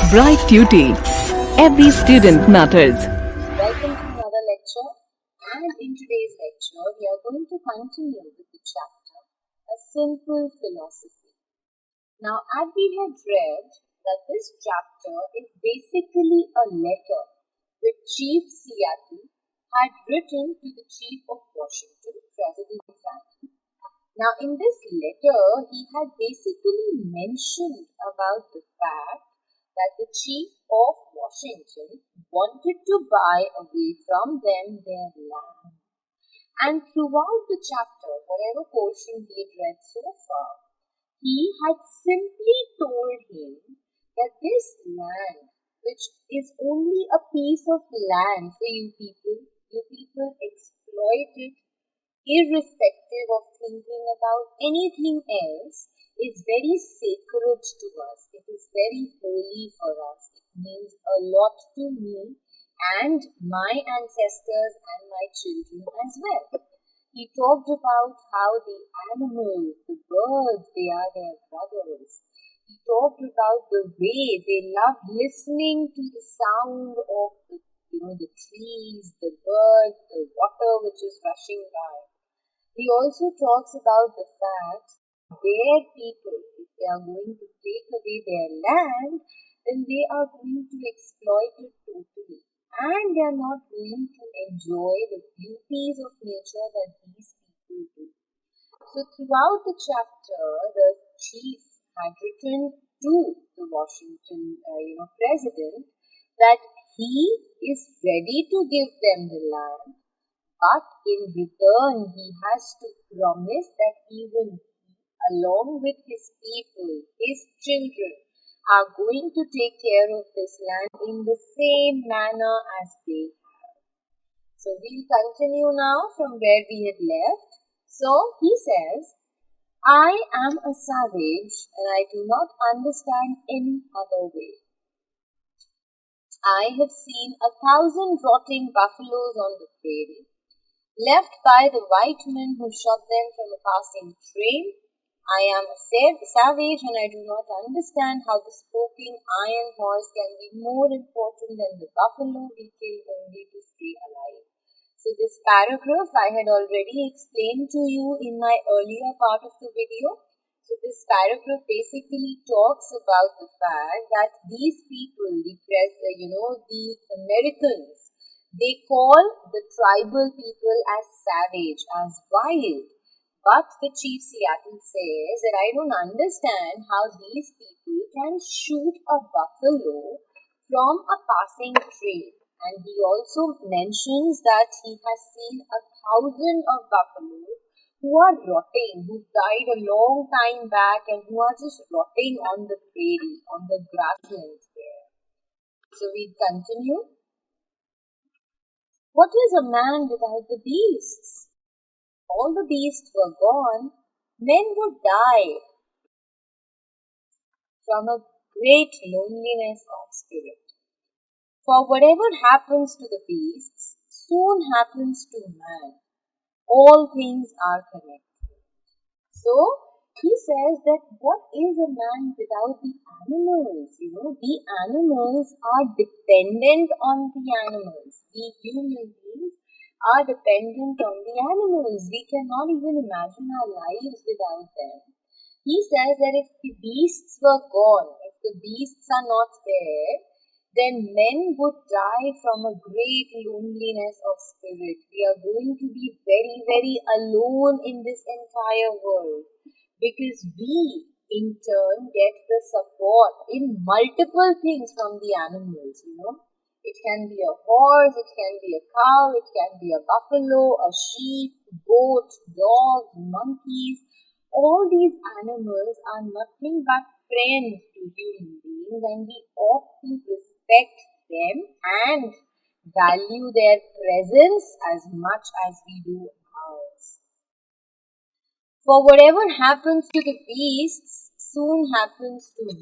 Bright Tuty. Every student matters. Welcome to another lecture, and in today's lecture we are going to continue with the chapter A Simple Philosophy. Now, as we had read that this chapter is basically a letter which Chief Seattle had written to the Chief of Washington, President Franklin. Now, in this letter, he had basically mentioned about the fact that the Chief of Washington wanted to buy away from them their land. And throughout the chapter, whatever portion we had read so far, he had simply told him that this land, which is only a piece of land for you people exploit it irrespective of thinking about anything else, is very sacred to us. It is very holy for us. It means a lot to me and my ancestors and my children as well. He talked about how the animals, the birds, they are their brothers. He talked about the way they love listening to the sound of the trees, the birds, the water which is rushing by. He also talks about the fact their people, if they are going to take away their land, then they are going to exploit it totally. And they are not going to enjoy the beauties of nature that these people do. So throughout the chapter, the chief had written to the Washington president that he is ready to give them the land, but in return he has to promise that even along with his people, his children, are going to take care of this land in the same manner as they have. So we'll continue now from where we had left. So he says, I am a savage and I do not understand any other way. I have seen 1,000 rotting buffaloes on the prairie, left by the white men who shot them from a passing train. I am a savage and I do not understand how the spoking iron horse can be more important than the buffalo we kill only to stay alive. So this paragraph I had already explained to you in my earlier part of the video. So this paragraph basically talks about the fact that these people, the Americans, they call the tribal people as savage, as wild. But the Chief Seattle says that I don't understand how these people can shoot a buffalo from a passing train. And he also mentions that he has seen 1,000 of buffaloes who are rotting, who died a long time back and who are just rotting on the prairie, on the grasslands there. So we continue. What is a man without the beasts? All the beasts were gone, men would die from a great loneliness of spirit. For whatever happens to the beasts soon happens to man. All things are connected. So, he says that what is a man without the animals? The animals are dependent on the animals. We human beings are dependent on the animals. We cannot even imagine our lives without them. He says that if the beasts were gone, if the beasts are not there, then men would die from a great loneliness of spirit. We are going to be very, very alone in this entire world because we, in turn, get the support in multiple things from the animals, It can be a horse, it can be a cow, it can be a buffalo, a sheep, goat, dog, monkeys. All these animals are nothing but friends to human beings and we ought to respect them and value their presence as much as we do ours. For whatever happens to the beasts soon happens to me.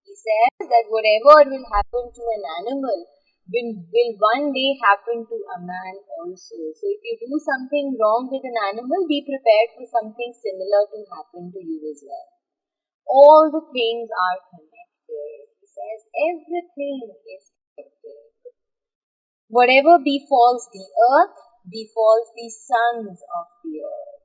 He says that whatever will happen to an animal will one day happen to a man also. So if you do something wrong with an animal, be prepared for something similar to happen to you as well. All the things are connected. He says everything is connected. Whatever befalls the earth, befalls the sons of the earth.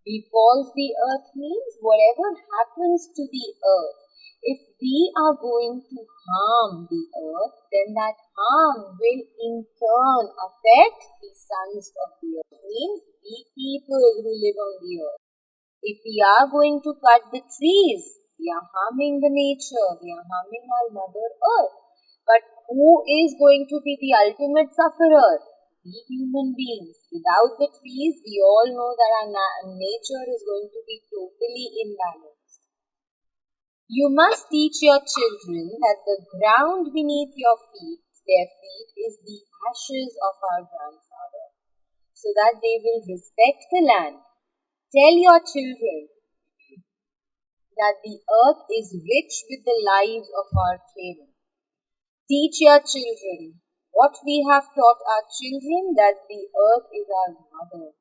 Befalls the earth means whatever happens to the earth. If we are going to harm the earth, then that harm will in turn affect the sons of the earth, means the people who live on the earth. If we are going to cut the trees, we are harming the nature, we are harming our mother earth. But who is going to be the ultimate sufferer? We human beings. Without the trees, we all know that our nature is going to be totally imbalanced. You must teach your children that the ground beneath their feet, is the ashes of our grandfather, so that they will respect the land. Tell your children that the earth is rich with the lives of our kin. Teach your children what we have taught our children, that the earth is our mother.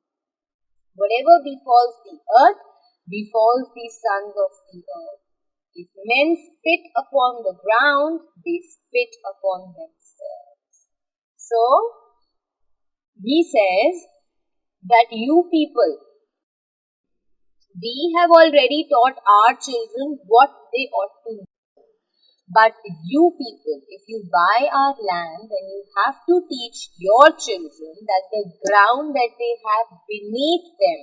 Whatever befalls the earth, befalls the sons of the earth. If men spit upon the ground, they spit upon themselves. So, he says that you people, we have already taught our children what they ought to know. But you people, if you buy our land, then you have to teach your children that the ground that they have beneath them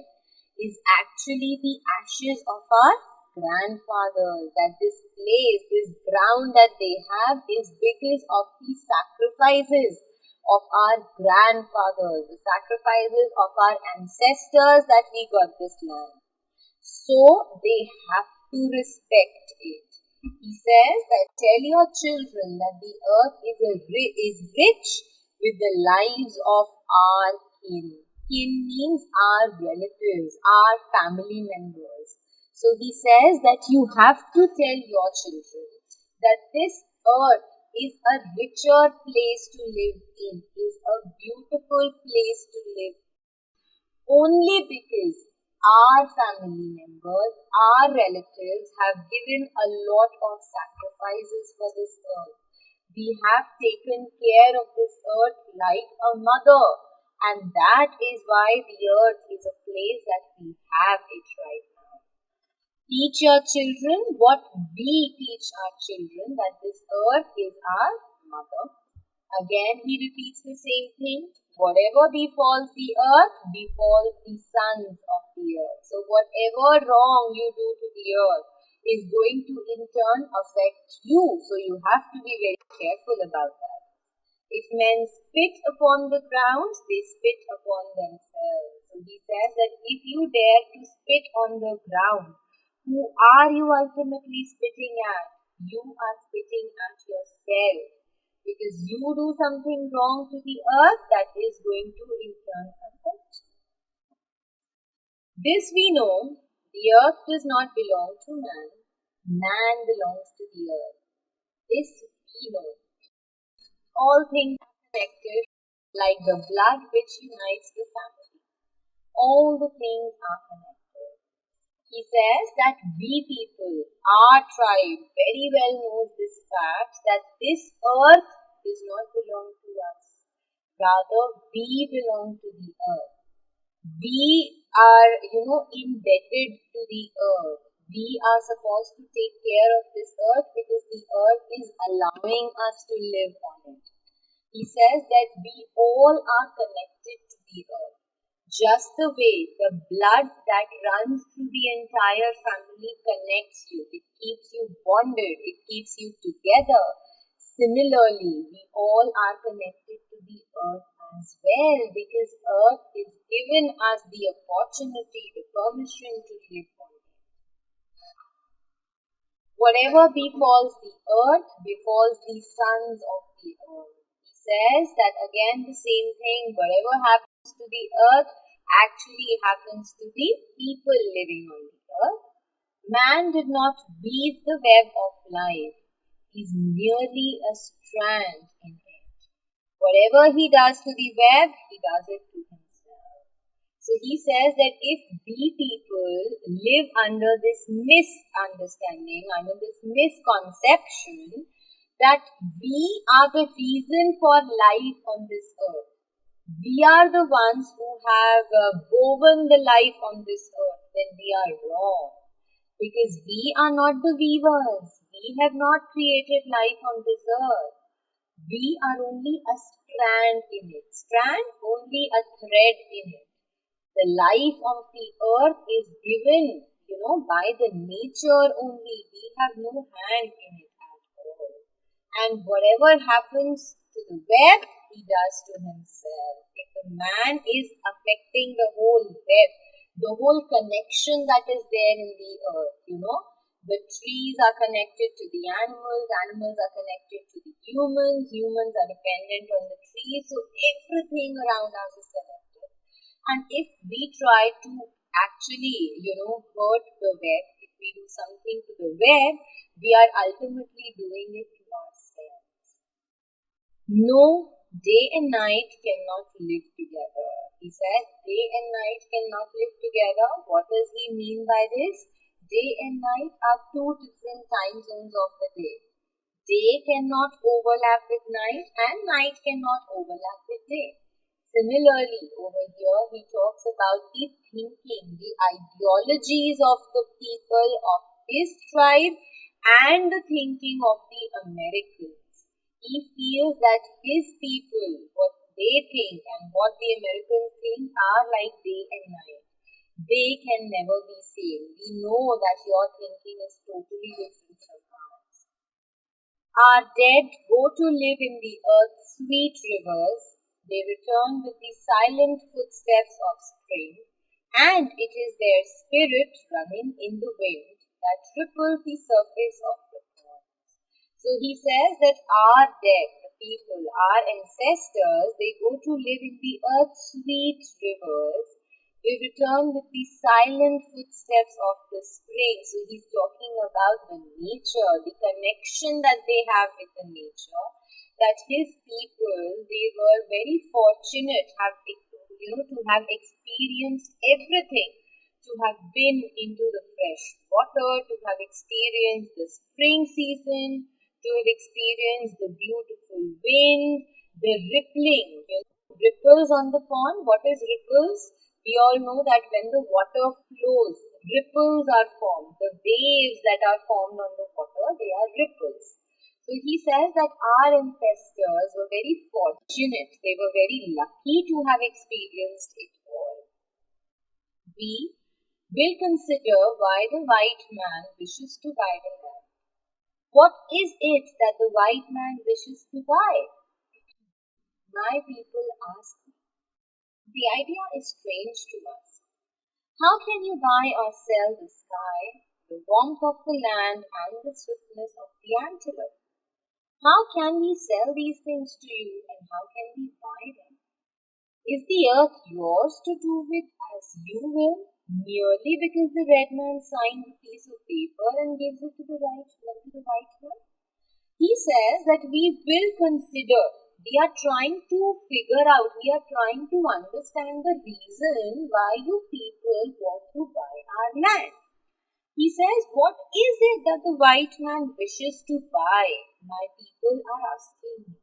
is actually the ashes of our grandfathers. That this place, this ground that they have is because of the sacrifices of our grandfathers, the sacrifices of our ancestors that we got this land. So they have to respect it. He says that tell your children that the earth is rich with the lives of our kin. Kin means our relatives, our family members. So he says that you have to tell your children that this earth is a richer place to live in, is a beautiful place to live in, only because our family members, our relatives have given a lot of sacrifices for this earth. We have taken care of this earth like a mother, and that is why the earth is a place that we have it right now. Teach your children what we teach our children, that this earth is our mother. Again, he repeats the same thing. Whatever befalls the earth, befalls the sons of the earth. So whatever wrong you do to the earth is going to in turn affect you. So you have to be very careful about that. If men spit upon the ground, they spit upon themselves. So he says that if you dare to spit on the ground, who are you ultimately spitting at? You are spitting at yourself. Because you do something wrong to the earth, that is going to in turn affect you. This we know, the earth does not belong to man, man belongs to the earth. This we know. All things are connected like the blood which unites the family. All the things are connected. He says that we people, our tribe, very well knows this fact that this earth does not belong to us. Rather, we belong to the earth. We are, indebted to the earth. We are supposed to take care of this earth because the earth is allowing us to live on it. He says that we all are connected to the earth. Just the way the blood that runs through the entire family connects you, it keeps you bonded, it keeps you together. Similarly, we all are connected to the earth as well, because earth is given us the opportunity, the permission to live on it. Whatever befalls the earth, befalls the sons of the earth. He says that again the same thing, whatever happens to the earth actually happens to the people living on the earth. Man did not weave the web of life. He is merely a strand in it. Whatever he does to the web, he does it to himself. So he says that if we people live under this misunderstanding, under this misconception, that we are the reason for life on this earth. We are the ones who have woven the life on this earth, then we are wrong. Because we are not the weavers. We have not created life on this earth. We are only a strand in it. Strand, only a thread in it. The life of the earth is given, by the nature only. We have no hand in it at all. And whatever happens to the web, he does to himself. If a man is affecting the whole web, the whole connection that is there in the earth, the trees are connected to the animals, animals are connected to the humans, humans are dependent on the trees, so everything around us is connected. And if we try to actually, hurt the web, if we do something to the web, we are ultimately doing it to ourselves. No, day and night cannot live together. He said, day and night cannot live together. What does he mean by this? Day and night are two different time zones of the day. Day cannot overlap with night and night cannot overlap with day. Similarly, over here he talks about the thinking, the ideologies of the people of his tribe and the thinking of the Americans. He feels that his people, what they think and what the Americans think are like day and night. They can never be same. We know that your thinking is totally different from ours. Our dead go to live in the earth's sweet rivers. They return with the silent footsteps of spring, and it is their spirit running in the wind that ripples the surface of the ponds. So he says that our dead, the people, our ancestors, they go to live in the earth's sweet rivers. They return with the silent footsteps of the spring. So he's talking about the nature, the connection that they have with the nature. That his people, they were very fortunate to have experienced everything, to have been into the fresh water, to have experienced the spring season, to have experienced the beautiful wind, the rippling, ripples on the pond. What is ripples? We all know that when the water flows, ripples are formed. The waves that are formed on the water, they are ripples. So he says that our ancestors were very fortunate. They were very lucky to have experienced it all. We will consider why the white man wishes to buy the land. What is it that the white man wishes to buy? My people ask me. The idea is strange to us. How can you buy or sell the sky, the warmth of the land, and the swiftness of the antelope? How can we sell these things to you, and how can we buy them? Is the earth yours to do with as you will, merely because the red man signs a piece of paper and gives it to the white man? He says that we will consider. We are trying to figure out, we are trying to understand the reason why you people want to buy our land. He says, what is it that the white man wishes to buy? My people are asking me.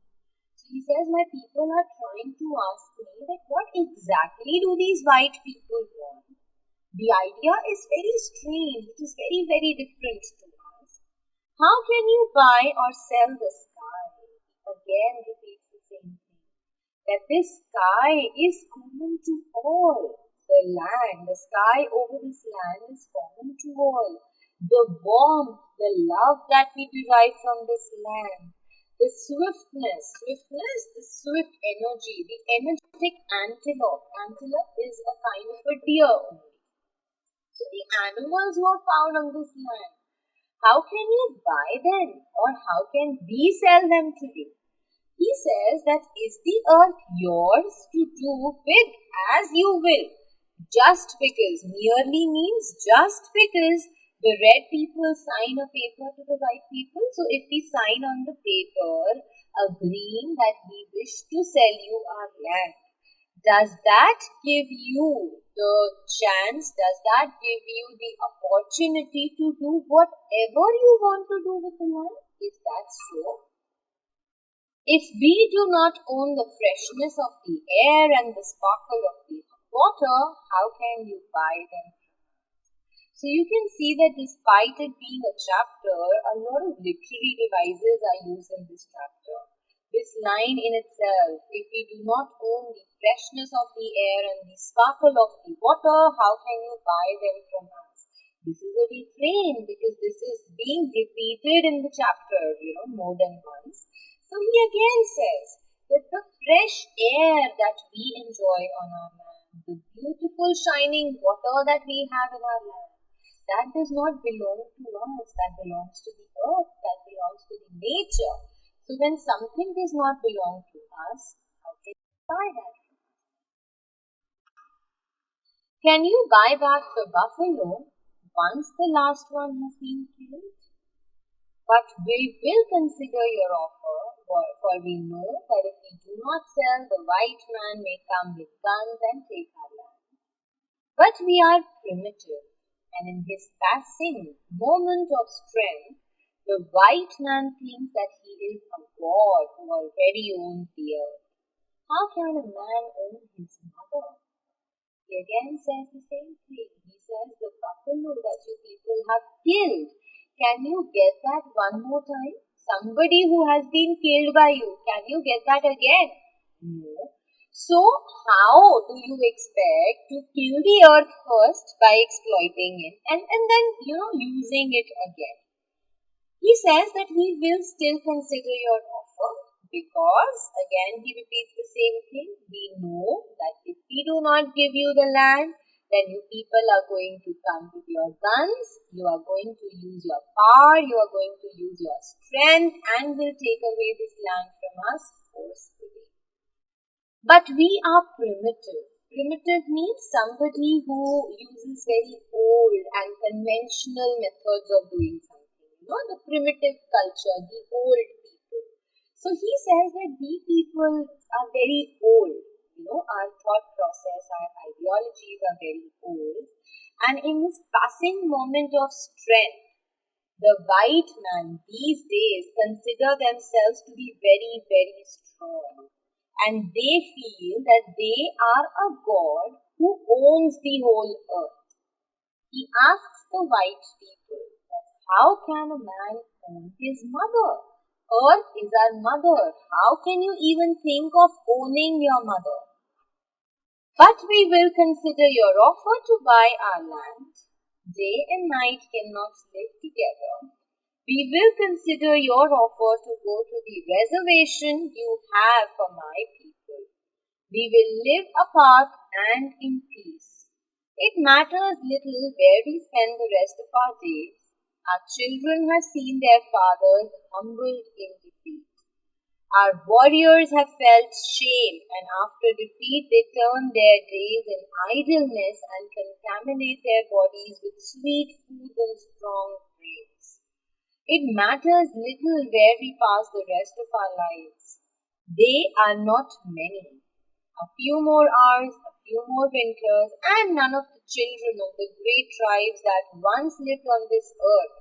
So he says, my people are trying to ask me that what exactly do these white people want? The idea is very strange. It is very, very different to us. How can you buy or sell the sky? Again repeats the same thing. That this sky is common to all. The land, the sky over this land is common to all. The warmth, the love that we derive from this land, the swiftness, the swift energy, the energetic antelope. Antelope is a kind of a deer only. So the animals who are found on this land, how can you buy them or how can we sell them to you? He says that is the earth yours to do with as you will. Just because, merely means just because the red people sign a paper to the white people. So if we sign on the paper agreeing that we wish to sell you our land, does that give you the chance, does that give you the opportunity to do whatever you want to do with the land? Is that so? If we do not own the freshness of the air and the sparkle of the water, how can you buy them? So you can see that despite it being a chapter, a lot of literary devices are used in this chapter. This line in itself, if we do not own the freshness of the air and the sparkle of the water, how can you buy them from us? This is a refrain because this is being repeated in the chapter, more than once. So he again says that the fresh air that we enjoy on our land, the beautiful shining water that we have in our land, that does not belong to us, that belongs to the earth, that belongs to the nature. So when something does not belong to us, how can you buy that from us? Can you buy back the buffalo once the last one has been killed? But we will consider your offer, for we know that if we do not sell, the white man may come with guns and take our land. But we are primitive, and in his passing moment of strength, the white man thinks that he is a god who already owns the earth. How can a man own his mother? He again says the same thing. He says, the buffalo that you people have killed, can you get that one more time? Somebody who has been killed by you, can you get that again? No. So how do you expect to kill the earth first by exploiting it and then, using it again? He says that we will still consider your offer because, again, he repeats the same thing. We know that if we do not give you the land, then you people are going to come with your guns, you are going to use your power, you are going to use your strength and will take away this land from us forcefully. But we are primitive. Primitive means somebody who uses very old and conventional methods of doing something. The primitive culture, the old people. So he says that we people are very old. Our thought process, our ideologies are very old. And in this passing moment of strength, the white man these days consider themselves to be very, very strong. And they feel that they are a god who owns the whole earth. He asks the white people that how can a man own his mother? Earth is our mother. How can you even think of owning your mother? But we will consider your offer to buy our land. Day and night cannot live together. We will consider your offer to go to the reservation you have for my people. We will live apart and in peace. It matters little where we spend the rest of our days. Our children have seen their fathers humbled in defeat. Our warriors have felt shame, and after defeat they turn their days in idleness and contaminate their bodies with sweet foods and strong drinks. It matters little where we pass the rest of our lives. They are not many. A few more hours, a few more winters, and none of the children of the great tribes that once lived on this earth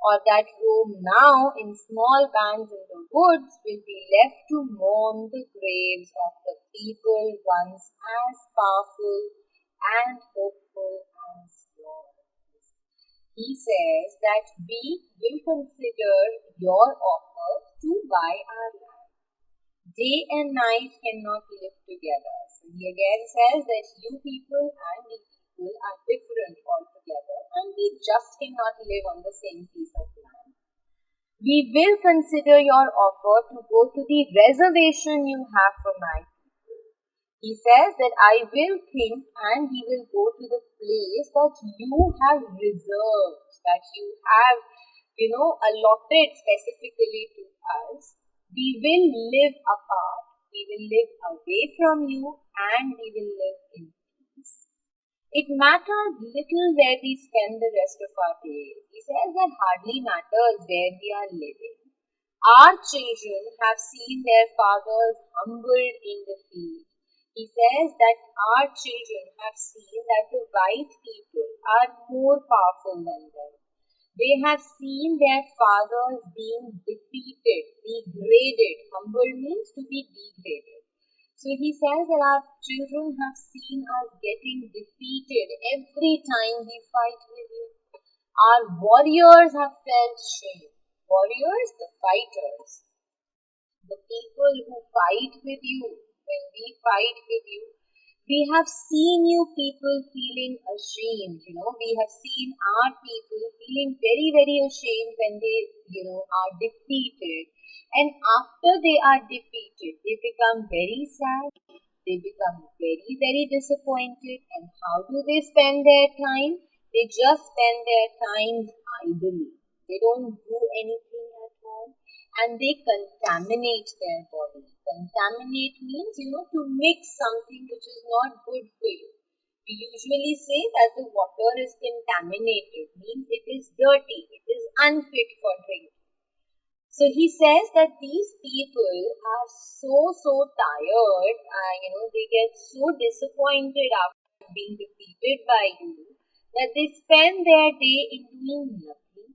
or that roam now in small bands in the woods will be left to mourn the graves of the people once as powerful and hopeful as yours. He says that we will consider your offer to buy our land. Day and night cannot live together. So he again says that you people and we people are different altogether and we just cannot live on the same piece of land. We will consider your offer to go to the reservation you have for my people. He says that I will think and we will go to the place that you have reserved, that you have, allotted specifically to us. We will live apart, we will live away from you, and we will live in peace. It matters little where we spend the rest of our days. He says that hardly matters where we are living. Our children have seen their fathers humbled in defeat. He says that our children have seen that the white people are more powerful than them. They have seen their fathers being defeated, degraded. Humbled means to be degraded. So he says that our children have seen us getting defeated every time we fight with you. Our warriors have felt shame. Warriors, the fighters, the people who fight with you, when we fight with you, we have seen you people feeling ashamed, we have seen our people feeling very, very ashamed when they, are defeated. And after they are defeated, they become very sad, they become very, very disappointed. And how do they spend their time? They just spend their times idly. They don't do anything at all. And they contaminate their body. Contaminate means, to mix something which is not good for you. We usually say that the water is contaminated, means it is dirty, it is unfit for drinking. So he says that these people are so tired, they get so disappointed after being defeated by you that they spend their day in doing nothing.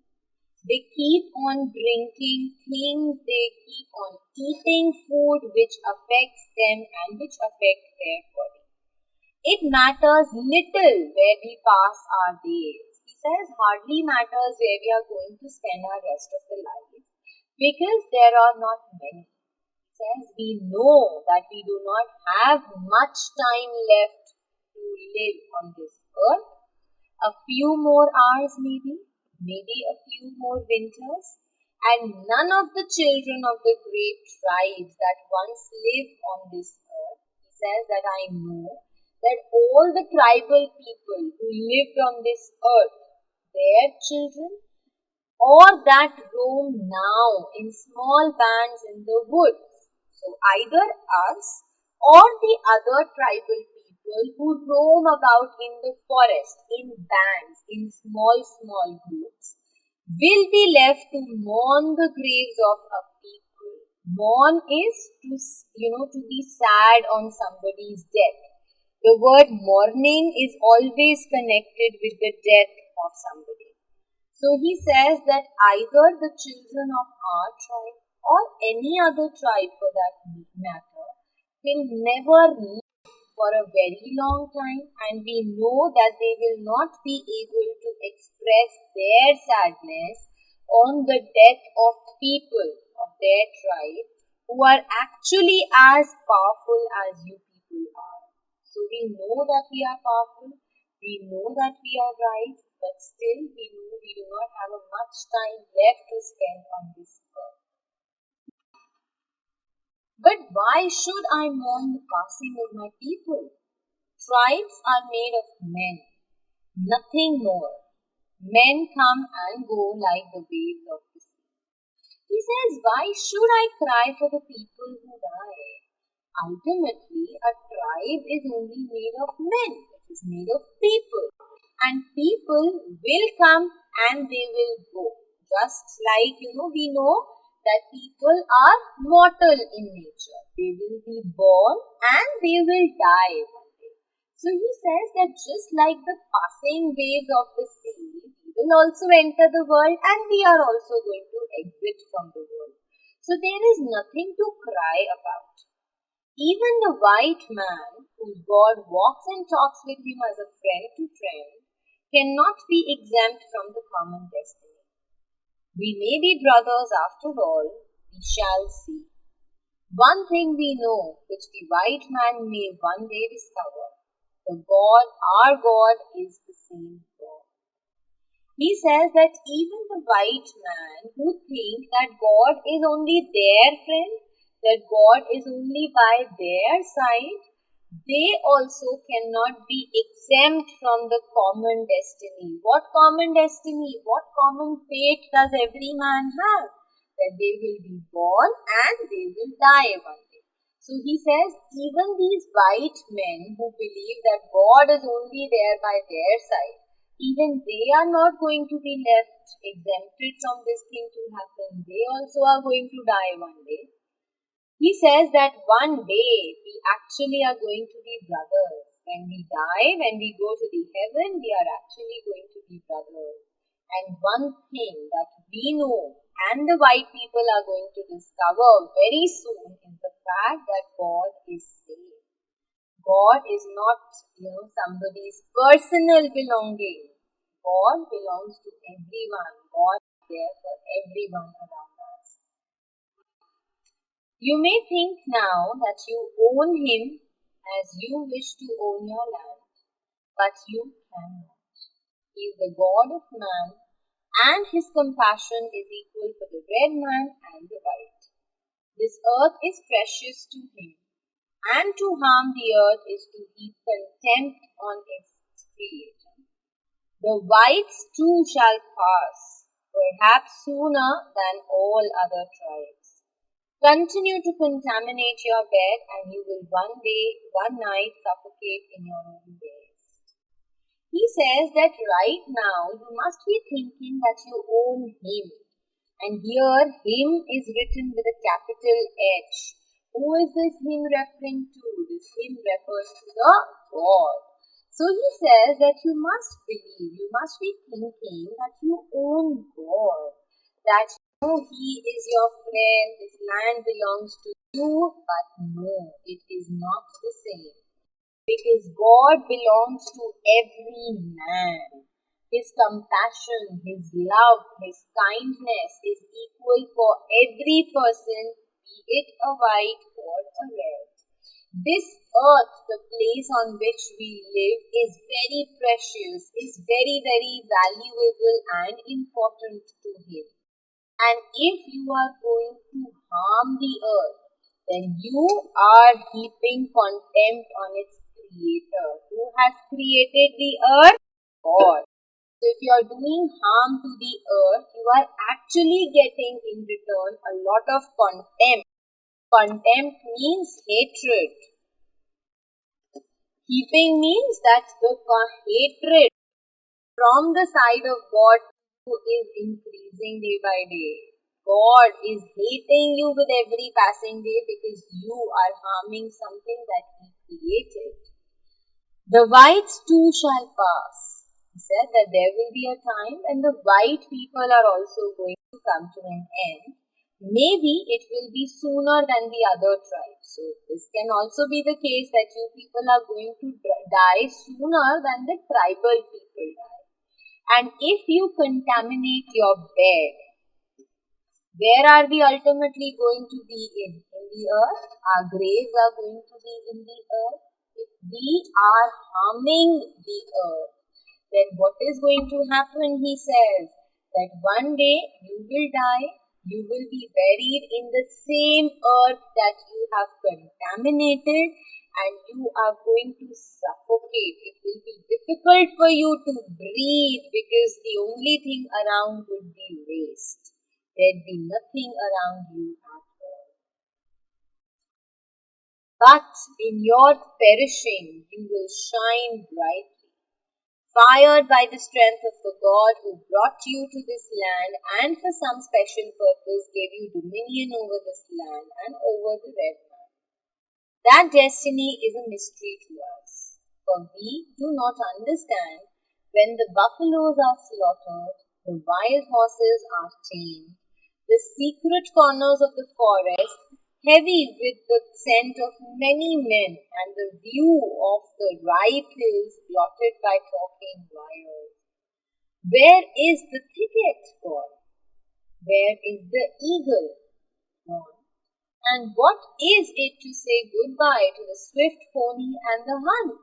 They keep on drinking things, they keep on eating food which affects them and which affects their body. It matters little where we pass our days. He says hardly matters where we are going to spend our rest of the life because there are not many. He says we know that we do not have much time left to live on this earth. A few more hours maybe a few more winters, and none of the children of the great tribes that once lived on this earth, he says that I know that all the tribal people who lived on this earth, their children, or that roam now in small bands in the woods. So either us or the other tribal people who roam about in the forest in bands, in small groups, will be left to mourn the graves of a people. Mourn is to be sad on somebody's death. The word mourning is always connected with the death of somebody. So he says that either the children of our tribe or any other tribe for that matter will never live for a very long time, and we know that they will not be able to express their sadness on the death of people of their tribe who are actually as powerful as you people are. So we know that we are powerful, we know that we are right, but still we know we do not have much time left to spend on this earth. But why should I mourn the passing of my people? Tribes are made of men, nothing more. Men come and go like the waves of the sea. He says, why should I cry for the people who die? Ultimately, a tribe is only made of men. It is made of people. And people will come and they will go. Just like, we know that people are mortal in nature. They will be born and they will die one day. So he says that just like the passing waves of the sea, we will also enter the world and we are also going to exit from the world. So there is nothing to cry about. Even the white man, whose God walks and talks with him as a friend to friend, cannot be exempt from the common destiny. We may be brothers after all, we shall see. One thing we know, which the white man may one day discover, our God is the same God. He says that even the white man who think that God is only their friend, that God is only by their side, they also cannot be exempt from the common destiny. What common destiny? What common fate does every man have? That they will be born and they will die one day. So he says, even these white men who believe that God is only there by their side, even they are not going to be left exempted from this thing to happen. They also are going to die one day. He says that one day we actually are going to be brothers. When we die, when we go to the heaven, we are actually going to be brothers. And one thing that we know and the white people are going to discover very soon is the fact that God is same. God is not, somebody's personal belonging. God belongs to everyone. God is there for everyone around us. You may think now that you own Him as you wish to own your land, but you cannot. He is the God of man, and His compassion is equal for the red man and the white. This earth is precious to Him, and to harm the earth is to heap contempt on its Creator. The whites too shall pass, perhaps sooner than all other tribes. Continue to contaminate your bed, and you will one night suffocate in your own waste. He says that right now you must be thinking that you own Him. And here Him is written with a capital H. Who is this Him referring to? This Him refers to the God. So he says that you must believe, you must be thinking that you own God. That He is your friend, this land belongs to you, but no, it is not the same. Because God belongs to every man. His compassion, His love, His kindness is equal for every person, be it a white or a red. This earth, the place on which we live, is very precious, is very, very valuable and important to Him. And if you are going to harm the earth, then you are heaping contempt on its Creator. Who has created the earth? God. So if you are doing harm to the earth, you are actually getting in return a lot of contempt. Contempt means hatred. Heaping means that the hatred from the side of God is increasing day by day. God is hating you with every passing day because you are harming something that He created. The whites too shall pass. He said that there will be a time when the white people are also going to come to an end. Maybe it will be sooner than the other tribes. So this can also be the case that you people are going to die sooner than the tribal people die. And if you contaminate your bed, where are we ultimately going to be in? In the earth? Our graves are going to be in the earth. If we are harming the earth, then what is going to happen? He says that one day you will die. You will be buried in the same earth that you have contaminated, and you are going to suffocate. It will be difficult for you to breathe because the only thing around would be waste. There'd be nothing around you at all. But in your perishing, you will shine brightly. Fired by the strength of the God who brought you to this land and for some special purpose gave you dominion over this land and over the red man. That destiny is a mystery to us, for we do not understand when the buffaloes are slaughtered, the wild horses are tamed, the secret corners of the forest heavy with the scent of many men, and the view of the ripe hills blotted by talking wires. Where is the thicket gone? Where is the eagle gone? And what is it to say goodbye to the swift pony and the hunt?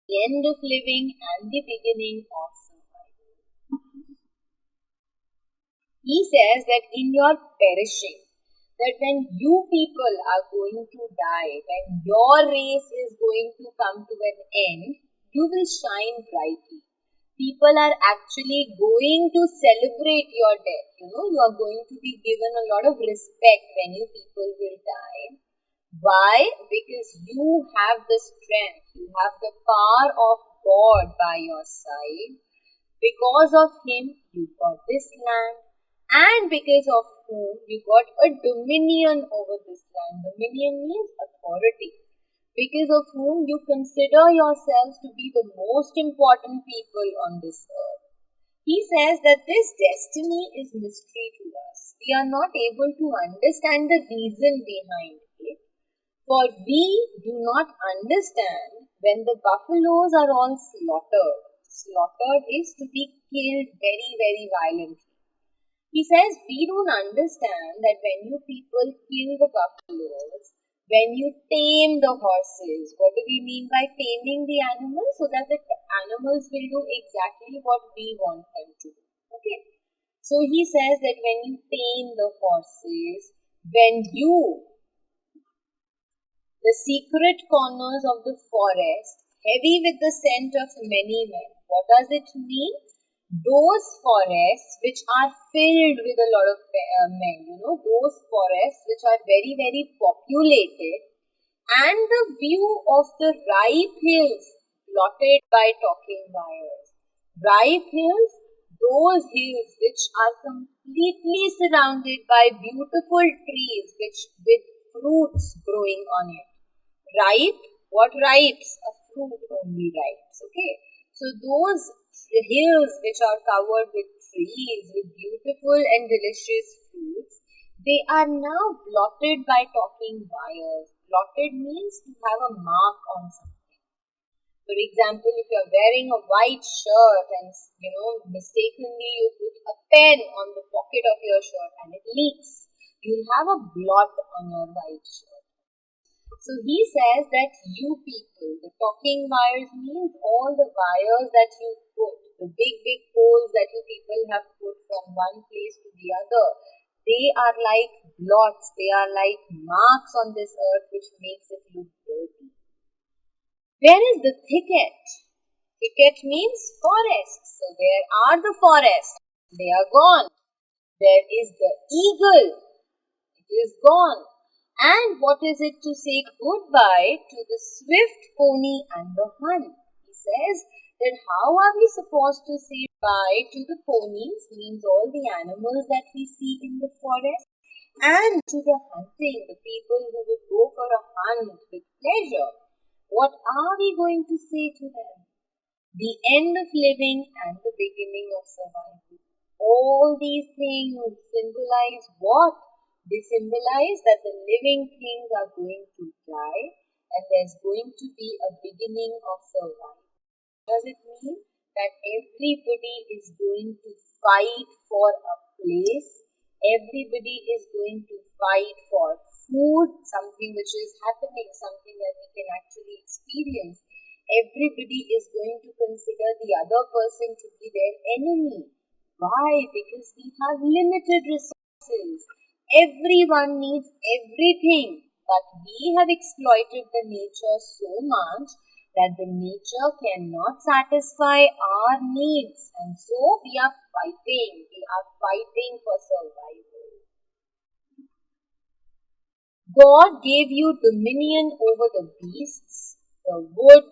The end of living and the beginning of survival. He says that in your perishing, that when you people are going to die, when your race is going to come to an end, you will shine brightly. People are actually going to celebrate your death. You are going to be given a lot of respect when you people will die. Why? Because you have the strength, you have the power of God by your side. Because of Him, you got this land. And because of whom you got a dominion over this land. Dominion means authority. Because of whom you consider yourselves to be the most important people on this earth. He says that this destiny is mystery to us. We are not able to understand the reason behind it. For we do not understand when the buffaloes are all slaughtered. Slaughtered is to be killed very, very violently. He says we don't understand that when you people kill the buffaloes, when you tame the horses, what do we mean by taming the animals? So that the animals will do exactly what we want them to do. Okay. So he says that when you tame the horses, when you, the secret corners of the forest, heavy with the scent of many men. What does it mean? Those forests which are filled with a lot of men, those forests which are very, very populated, and the view of the ripe hills blotted by talking wires. Ripe hills, those hills which are completely surrounded by beautiful trees which with fruits growing on it. Ripe, what ripes? A fruit only ripes, okay? So those hills which are covered with trees, with beautiful and delicious fruits, they are now blotted by talking wires. Blotted means to have a mark on something. For example, if you are wearing a white shirt and mistakenly you put a pen on the pocket of your shirt and it leaks, you'll have a blot on your white shirt. So he says that you people, the talking wires means all the wires that you put, the big, big poles that you people have put from one place to the other, they are like blots, they are like marks on this earth which makes it look dirty. Where is the thicket? Thicket means forest. So there are the forests, they are gone. There is the eagle, it is gone. And what is it to say goodbye to the swift pony and the hunt? He says that how are we supposed to say bye to the ponies, means all the animals that we see in the forest, and to the hunting, the people who would go for a hunt with pleasure. What are we going to say to them? The end of living and the beginning of survival. All these things symbolize what? They symbolize that the living things are going to die and there's going to be a beginning of survival. Does it mean that everybody is going to fight for a place? Everybody is going to fight for food, something which is happening, something that we can actually experience. Everybody is going to consider the other person to be their enemy. Why? Because we have limited resources. Everyone needs everything, but we have exploited the nature so much that the nature cannot satisfy our needs, and so we are fighting for survival. God gave you dominion over the beasts, the wood,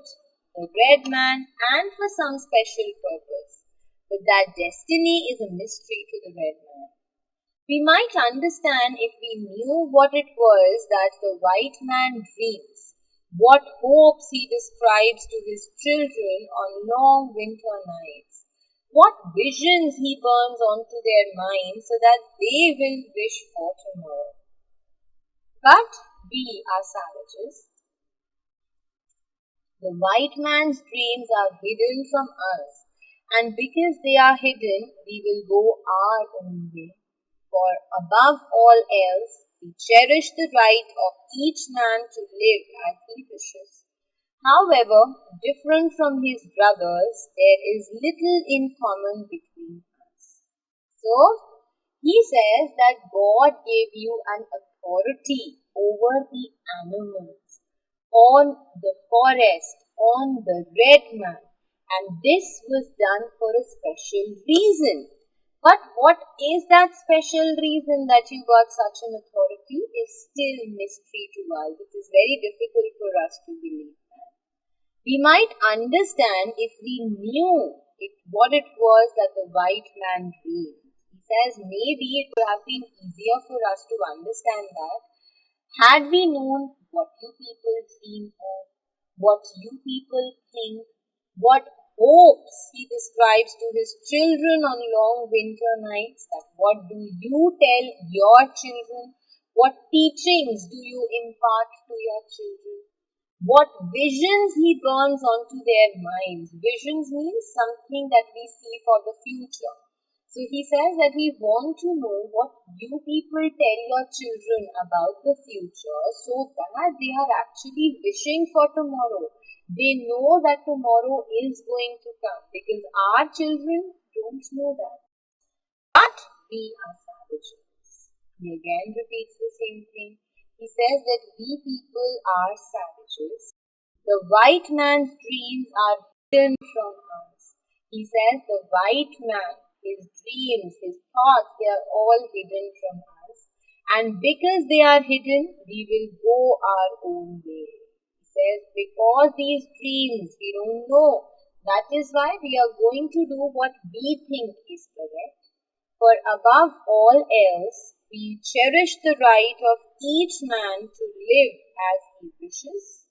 the red man, and for some special purpose, but that destiny is a mystery to the red man. We might understand if we knew what it was that the white man dreams, what hopes he describes to his children on long winter nights, what visions he burns onto their minds so that they will wish for tomorrow. But we are savages. The white man's dreams are hidden from us, and because they are hidden, we will go our own way. For above all else, we cherish the right of each man to live as he wishes. However different from his brothers, there is little in common between us. So, he says that God gave you an authority over the animals, on the forest, on the red man, and this was done for a special reason. But what is that special reason that you got such an authority is still mystery to us. It is very difficult for us to believe that. We might understand if we knew what it was that the white man dreams. He says maybe it would have been easier for us to understand that had we known what you people dream of, what you people think, what hopes he describes to his children on long winter nights. That what do you tell your children? What teachings do you impart to your children? What visions he burns onto their minds. Visions means something that we see for the future. So he says that we want to know what you people tell your children about the future so that they are actually wishing for tomorrow. They know that tomorrow is going to come because our children don't know that. But we are savages. He again repeats the same thing. He says that we people are savages. The white man's dreams are hidden from us. He says the white man, his dreams, his thoughts, they are all hidden from us. And because they are hidden, we will go our own way. He says because these dreams we don't know, that is why we are going to do what we think is correct. For above all else, we cherish the right of each man to live as he wishes.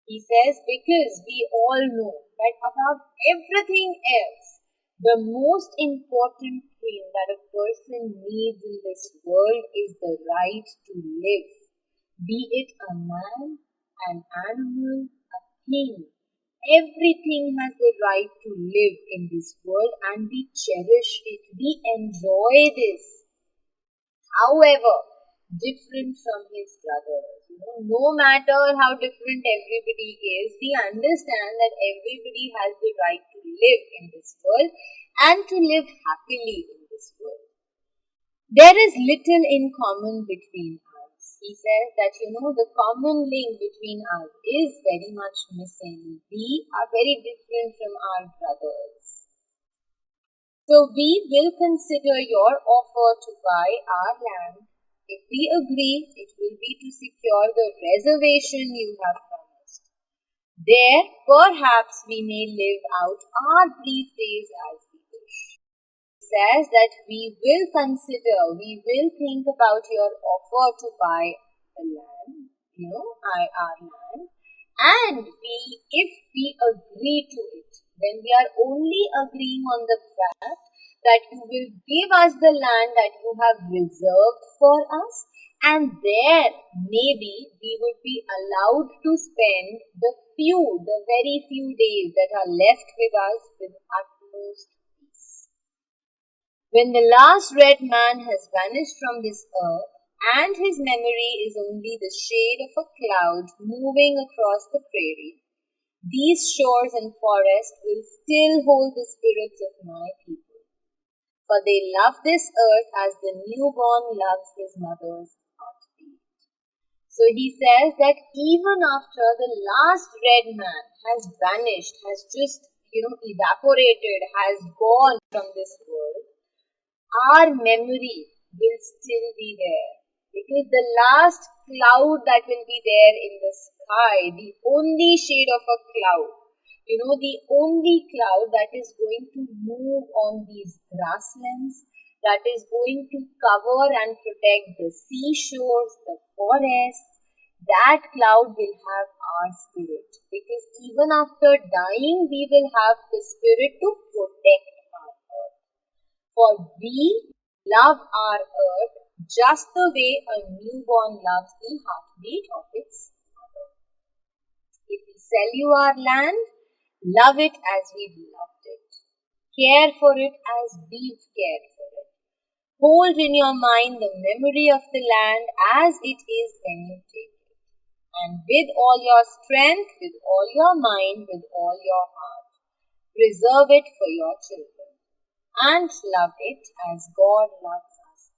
He says because we all know that above everything else, the most important thing that a person needs in this world is the right to live. Be it a man, an animal, a thing. Everything has the right to live in this world and we cherish it. We enjoy this. However, different from his brothers. No matter how different everybody is, we understand that everybody has the right to live in this world and to live happily in this world. There is little in common between us. He says that, the common link between us is very much missing. We are very different from our brothers. So we will consider your offer to buy our land. If we agree, it will be to secure the reservation you have promised. There, perhaps we may live out our brief days as we wish. He says that we will consider, we will think about your offer to buy the land, our land. And if we agree to it, then we are only agreeing on the fact that you will give us the land that you have reserved for us, and there maybe we would be allowed to spend the very few days that are left with us with utmost peace. When the last red man has vanished from this earth, and his memory is only the shade of a cloud moving across the prairie, these shores and forests will still hold the spirits of my people. For they love this earth as the newborn loves his mother's heartbeat. So he says that even after the last red man has vanished, has just, evaporated, has gone from this world, our memory will still be there. Because the last cloud that will be there in the sky, the only shade of a cloud, the only cloud that is going to move on these grasslands, that is going to cover and protect the seashores, the forests, that cloud will have our spirit. Because even after dying, we will have the spirit to protect our earth. For we love our earth just the way a newborn loves the heartbeat of its mother. If we sell you our land, love it as we've loved it. Care for it as we've cared for it. Hold in your mind the memory of the land as it is when you take it. And with all your strength, with all your mind, with all your heart, preserve it for your children. And love it as God loves us.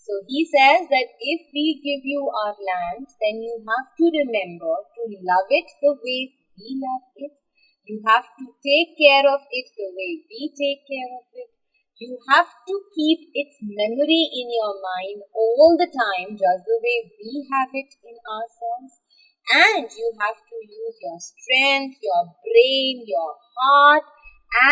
So he says that if we give you our land, then you have to remember to love it the way we love it. You have to take care of it the way we take care of it. You have to keep its memory in your mind all the time, just the way we have it in ourselves. And you have to use your strength, your brain, your heart,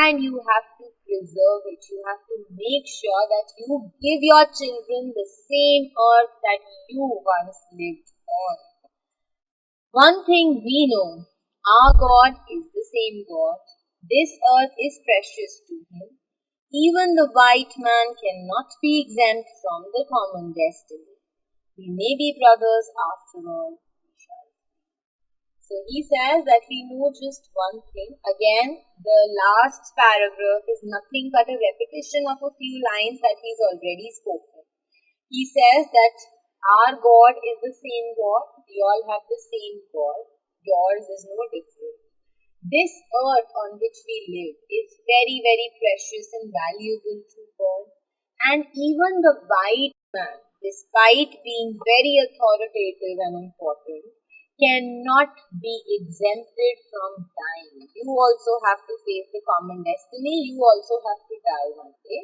and you have to preserve it. You have to make sure that you give your children the same earth that you once lived on. One thing we know, our God is the same God. This earth is precious to him. Even the white man cannot be exempt from the common destiny. We may be brothers after all, we shall see. So he says that we know just one thing. Again, the last paragraph is nothing but a repetition of a few lines that he's already spoken. He says that our God is the same God. We all have the same God. Yours is no different. This earth on which we live is very, very precious and valuable to God. And even the white man, despite being very authoritative and important, cannot be exempted from dying. You also have to face the common destiny. You also have to die one day.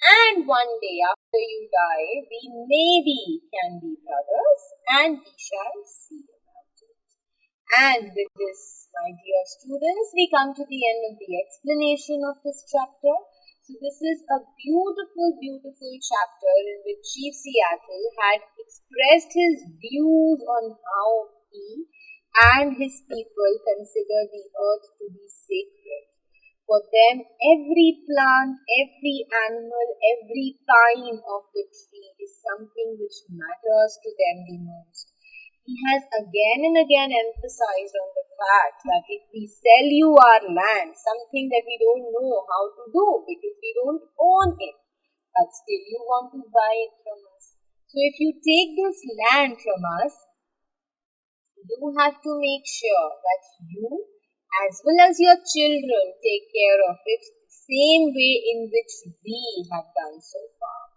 And one day after you die, we maybe can be brothers, and we shall see about it. And with this, my dear students, we come to the end of the explanation of this chapter. So this is a beautiful, beautiful chapter in which Chief Seattle had expressed his views on how he and his people consider the earth to be sacred. For them, every plant, every animal, every pine of the tree is something which matters to them the most. He has again and again emphasized on the fact that if we sell you our land, something that we don't know how to do because we don't own it, but still you want to buy it from us. So if you take this land from us, you have to make sure that you as well as your children take care of it the same way in which we have done so far.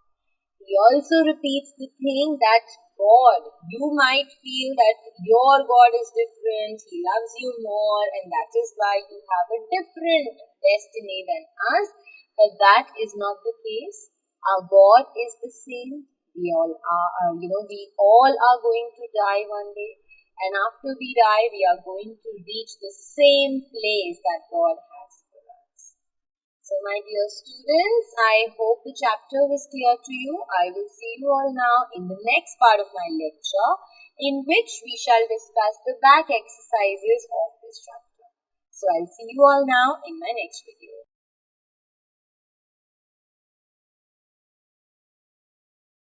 He also repeats the thing that God, you might feel that your God is different, He loves you more, and that is why you have a different destiny than us, but that is not the case. Our God is the same. We all are going to die one day. And after we die, we are going to reach the same place that God has for us. So my dear students, I hope the chapter was clear to you. I will see you all now in the next part of my lecture, in which we shall discuss the back exercises of this chapter. So I'll see you all now in my next video.